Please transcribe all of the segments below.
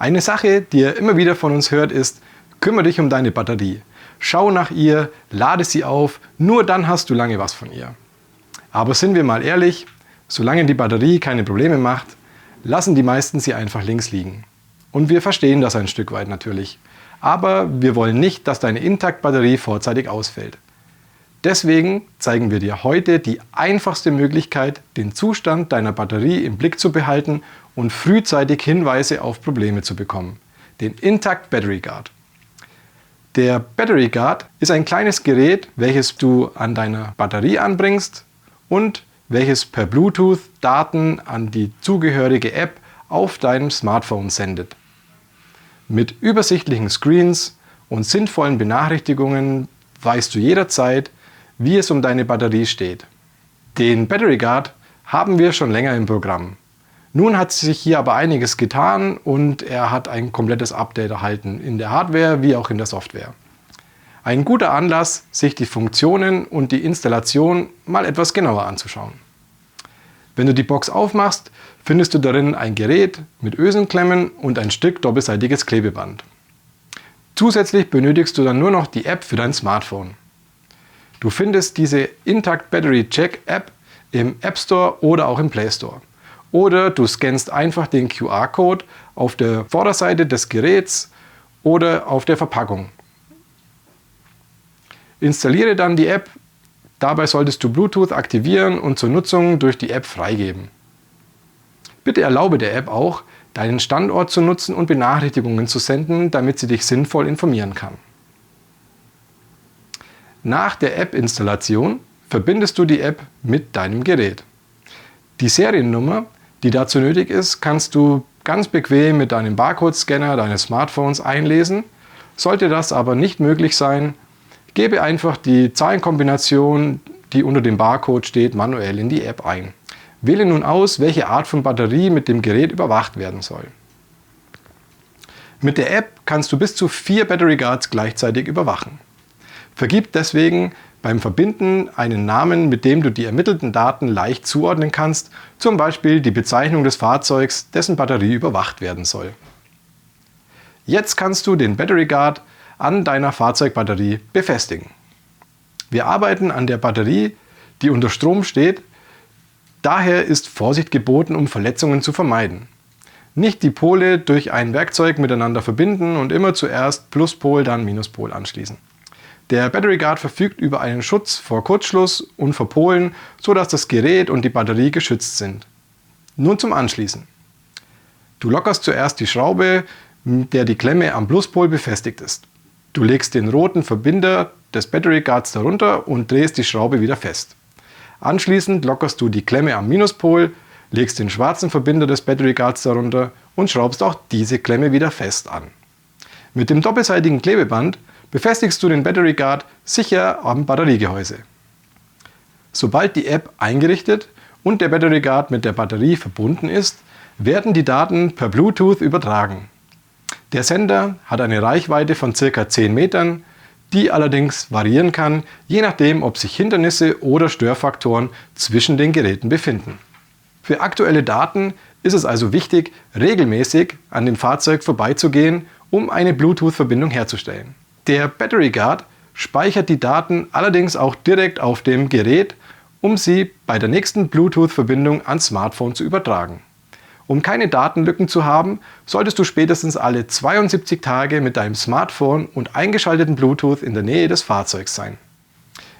Eine Sache, die ihr immer wieder von uns hört, ist: Kümmere dich um deine Batterie. Schau nach ihr, lade sie auf, nur dann hast du lange was von ihr. Aber sind wir mal ehrlich, solange die Batterie keine Probleme macht, lassen die meisten sie einfach links liegen. Und wir verstehen das ein Stück weit natürlich. Aber wir wollen nicht, dass deine Intakt-Batterie vorzeitig ausfällt. Deswegen zeigen wir dir heute die einfachste Möglichkeit, den Zustand deiner Batterie im Blick zu behalten und frühzeitig Hinweise auf Probleme zu bekommen: den Intakt Battery Guard. Der Battery Guard ist ein kleines Gerät, welches du an deiner Batterie anbringst und welches per Bluetooth Daten an die zugehörige App auf deinem Smartphone sendet. Mit übersichtlichen Screens und sinnvollen Benachrichtigungen weißt du jederzeit, wie es um deine Batterie steht. Den Battery Guard haben wir schon länger im Programm. Nun hat sich hier aber einiges getan und er hat ein komplettes Update erhalten, in der Hardware wie auch in der Software. Ein guter Anlass, sich die Funktionen und die Installation mal etwas genauer anzuschauen. Wenn du die Box aufmachst, findest du darin ein Gerät mit Ösenklemmen und ein Stück doppelseitiges Klebeband. Zusätzlich benötigst du dann nur noch die App für dein Smartphone. Du findest diese Intakt Battery Check App im App Store oder auch im Play Store. Oder du scannst einfach den QR-Code auf der Vorderseite des Geräts oder auf der Verpackung. Installiere dann die App. Dabei solltest du Bluetooth aktivieren und zur Nutzung durch die App freigeben. Bitte erlaube der App auch, deinen Standort zu nutzen und Benachrichtigungen zu senden, damit sie dich sinnvoll informieren kann. Nach der App-Installation verbindest du die App mit deinem Gerät. Die Seriennummer, die dazu nötig ist, kannst du ganz bequem mit deinem Barcode-Scanner deines Smartphones einlesen. Sollte das aber nicht möglich sein, gebe einfach die Zahlenkombination, die unter dem Barcode steht, manuell in die App ein. Wähle nun aus, welche Art von Batterie mit dem Gerät überwacht werden soll. Mit der App kannst du bis zu 4 Battery Guards gleichzeitig überwachen. Vergib deswegen beim Verbinden einen Namen, mit dem du die ermittelten Daten leicht zuordnen kannst, zum Beispiel die Bezeichnung des Fahrzeugs, dessen Batterie überwacht werden soll. Jetzt kannst du den Battery Guard an deiner Fahrzeugbatterie befestigen. Wir arbeiten an der Batterie, die unter Strom steht. Daher ist Vorsicht geboten, um Verletzungen zu vermeiden. Nicht die Pole durch ein Werkzeug miteinander verbinden und immer zuerst Pluspol, dann Minuspol anschließen. Der Battery Guard verfügt über einen Schutz vor Kurzschluss und vor Polen, sodass das Gerät und die Batterie geschützt sind. Nun zum Anschließen. Du lockerst zuerst die Schraube, mit der die Klemme am Pluspol befestigt ist. Du legst den roten Verbinder des Battery Guards darunter und drehst die Schraube wieder fest. Anschließend lockerst du die Klemme am Minuspol, legst den schwarzen Verbinder des Battery Guards darunter und schraubst auch diese Klemme wieder fest an. Mit dem doppelseitigen Klebeband befestigst du den Battery Guard sicher am Batteriegehäuse. Sobald die App eingerichtet und der Battery Guard mit der Batterie verbunden ist, werden die Daten per Bluetooth übertragen. Der Sender hat eine Reichweite von ca. 10 Metern, die allerdings variieren kann, je nachdem, ob sich Hindernisse oder Störfaktoren zwischen den Geräten befinden. Für aktuelle Daten ist es also wichtig, regelmäßig an dem Fahrzeug vorbeizugehen, um eine Bluetooth-Verbindung herzustellen. Der Battery Guard speichert die Daten allerdings auch direkt auf dem Gerät, um sie bei der nächsten Bluetooth-Verbindung ans Smartphone zu übertragen. Um keine Datenlücken zu haben, solltest du spätestens alle 72 Tage mit deinem Smartphone und eingeschalteten Bluetooth in der Nähe des Fahrzeugs sein.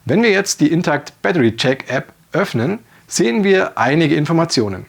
Wenn wir jetzt die Intakt Battery Check App öffnen, sehen wir einige Informationen.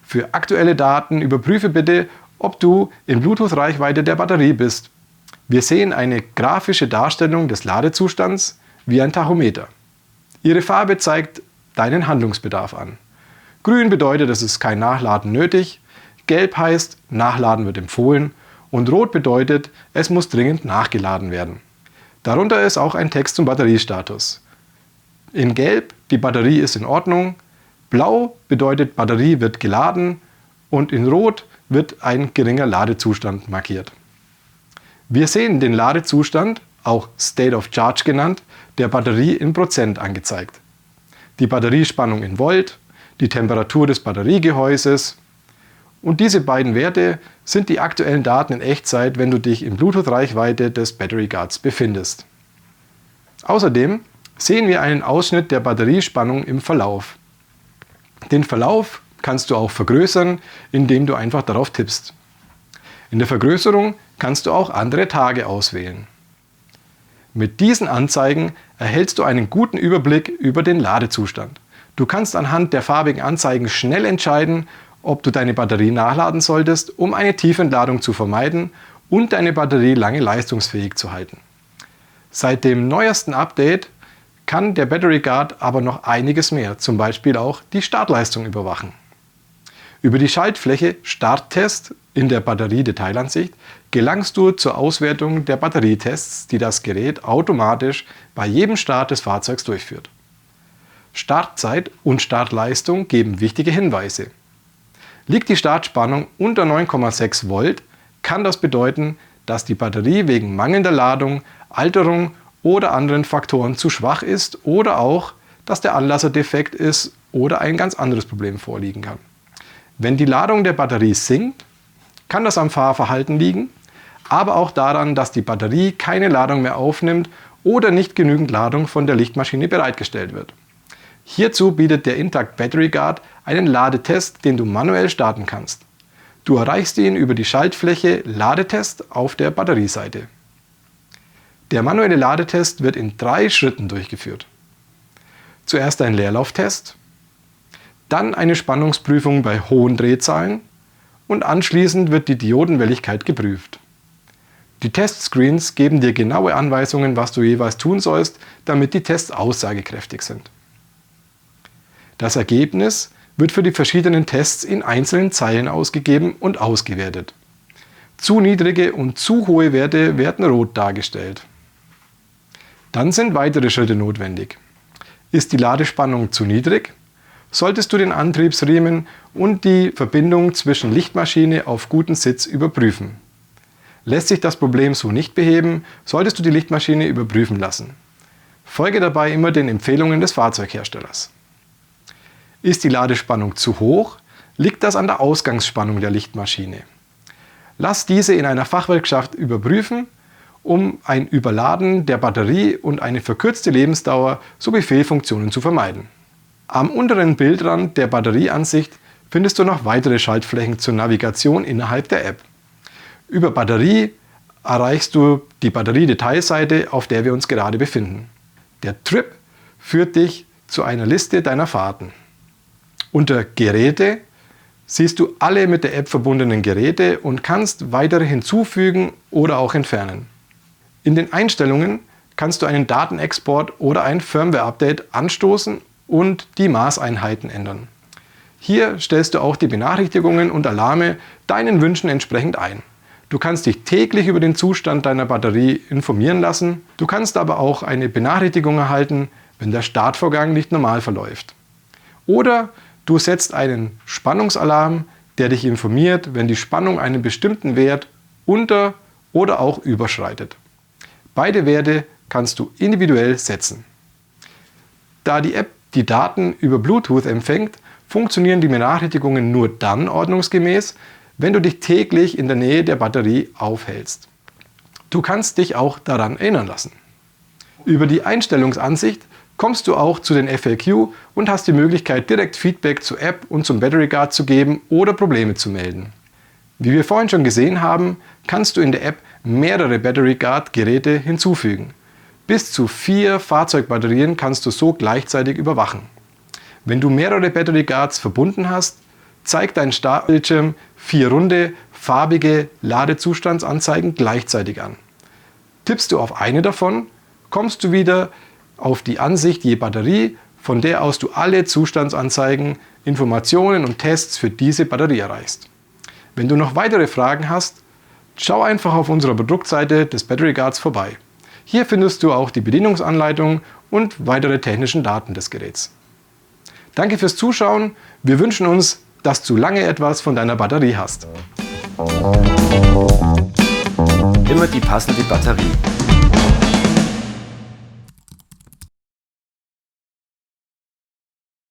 Für aktuelle Daten überprüfe bitte, ob du in Bluetooth-Reichweite der Batterie bist. Wir sehen eine grafische Darstellung des Ladezustands wie ein Tachometer. Ihre Farbe zeigt deinen Handlungsbedarf an. Grün bedeutet, es ist kein Nachladen nötig, gelb heißt, Nachladen wird empfohlen und rot bedeutet, es muss dringend nachgeladen werden. Darunter ist auch ein Text zum Batteriestatus. In gelb, die Batterie ist in Ordnung, blau bedeutet, Batterie wird geladen und in rot wird ein geringer Ladezustand markiert. Wir sehen den Ladezustand, auch State of Charge genannt, der Batterie in Prozent angezeigt. Die Batteriespannung in Volt, die Temperatur des Batteriegehäuses Und diese beiden Werte sind die aktuellen Daten in Echtzeit, wenn du dich in Bluetooth-Reichweite des Battery Guards befindest. Außerdem sehen wir einen Ausschnitt der Batteriespannung im Verlauf. Den Verlauf kannst du auch vergrößern, indem du einfach darauf tippst. In der Vergrößerung kannst du auch andere Tage auswählen. Mit diesen Anzeigen erhältst du einen guten Überblick über den Ladezustand. Du kannst anhand der farbigen Anzeigen schnell entscheiden, ob du deine Batterie nachladen solltest, um eine Tiefentladung zu vermeiden und deine Batterie lange leistungsfähig zu halten. Seit dem neuesten Update kann der Battery Guard aber noch einiges mehr, zum Beispiel auch die Startleistung überwachen. Über die Schaltfläche Starttest in der Batteriedetailansicht gelangst du zur Auswertung der Batterietests, die das Gerät automatisch bei jedem Start des Fahrzeugs durchführt. Startzeit und Startleistung geben wichtige Hinweise. Liegt die Startspannung unter 9,6 Volt, kann das bedeuten, dass die Batterie wegen mangelnder Ladung, Alterung oder anderen Faktoren zu schwach ist oder auch, dass der Anlasser defekt ist oder ein ganz anderes Problem vorliegen kann. Wenn die Ladung der Batterie sinkt, kann das am Fahrverhalten liegen, aber auch daran, dass die Batterie keine Ladung mehr aufnimmt oder nicht genügend Ladung von der Lichtmaschine bereitgestellt wird. Hierzu bietet der Intakt Battery Guard einen Ladetest, den du manuell starten kannst. Du erreichst ihn über die Schaltfläche Ladetest auf der Batterieseite. Der manuelle Ladetest wird in 3 Schritten durchgeführt. Zuerst ein Leerlauftest, dann eine Spannungsprüfung bei hohen Drehzahlen und anschließend wird die Diodenwelligkeit geprüft. Die Testscreens geben dir genaue Anweisungen, was du jeweils tun sollst, damit die Tests aussagekräftig sind. Das Ergebnis wird für die verschiedenen Tests in einzelnen Zeilen ausgegeben und ausgewertet. Zu niedrige und zu hohe Werte werden rot dargestellt. Dann sind weitere Schritte notwendig. Ist die Ladespannung zu niedrig, solltest du den Antriebsriemen und die Verbindung zwischen Lichtmaschine auf guten Sitz überprüfen. Lässt sich das Problem so nicht beheben, solltest du die Lichtmaschine überprüfen lassen. Folge dabei immer den Empfehlungen des Fahrzeugherstellers. Ist die Ladespannung zu hoch, liegt das an der Ausgangsspannung der Lichtmaschine. Lass diese in einer Fachwerkschaft überprüfen, um ein Überladen der Batterie und eine verkürzte Lebensdauer sowie Fehlfunktionen zu vermeiden. Am unteren Bildrand der Batterieansicht findest du noch weitere Schaltflächen zur Navigation innerhalb der App. Über Batterie erreichst du die Batteriedetailseite, auf der wir uns gerade befinden. Der Trip führt dich zu einer Liste deiner Fahrten. Unter Geräte siehst du alle mit der App verbundenen Geräte und kannst weitere hinzufügen oder auch entfernen. In den Einstellungen kannst du einen Datenexport oder ein Firmware-Update anstoßen und die Maßeinheiten ändern. Hier stellst du auch die Benachrichtigungen und Alarme deinen Wünschen entsprechend ein. Du kannst dich täglich über den Zustand deiner Batterie informieren lassen. Du kannst aber auch eine Benachrichtigung erhalten, wenn der Startvorgang nicht normal verläuft. Oder du setzt einen Spannungsalarm, der dich informiert, wenn die Spannung einen bestimmten Wert unter- oder auch überschreitet. Beide Werte kannst du individuell setzen. Da die App die Daten über Bluetooth empfängt, funktionieren die Benachrichtigungen nur dann ordnungsgemäß, wenn du dich täglich in der Nähe der Batterie aufhältst. Du kannst dich auch daran erinnern lassen. Über die Einstellungsansicht kommst du auch zu den FAQ und hast die Möglichkeit, direkt Feedback zur App und zum Battery Guard zu geben oder Probleme zu melden. Wie wir vorhin schon gesehen haben, kannst du in der App mehrere Battery Guard Geräte hinzufügen. Bis zu 4 Fahrzeugbatterien kannst du so gleichzeitig überwachen. Wenn du mehrere Battery Guards verbunden hast, zeigt dein Startbildschirm 4 runde, farbige Ladezustandsanzeigen gleichzeitig an. Tippst du auf eine davon, kommst du wieder auf die Ansicht je Batterie, von der aus du alle Zustandsanzeigen, Informationen und Tests für diese Batterie erreichst. Wenn du noch weitere Fragen hast, schau einfach auf unserer Produktseite des Battery Guards vorbei. Hier findest du auch die Bedienungsanleitung und weitere technischen Daten des Geräts. Danke fürs Zuschauen. Wir wünschen uns, dass du lange etwas von deiner Batterie hast. Immer die passende Batterie.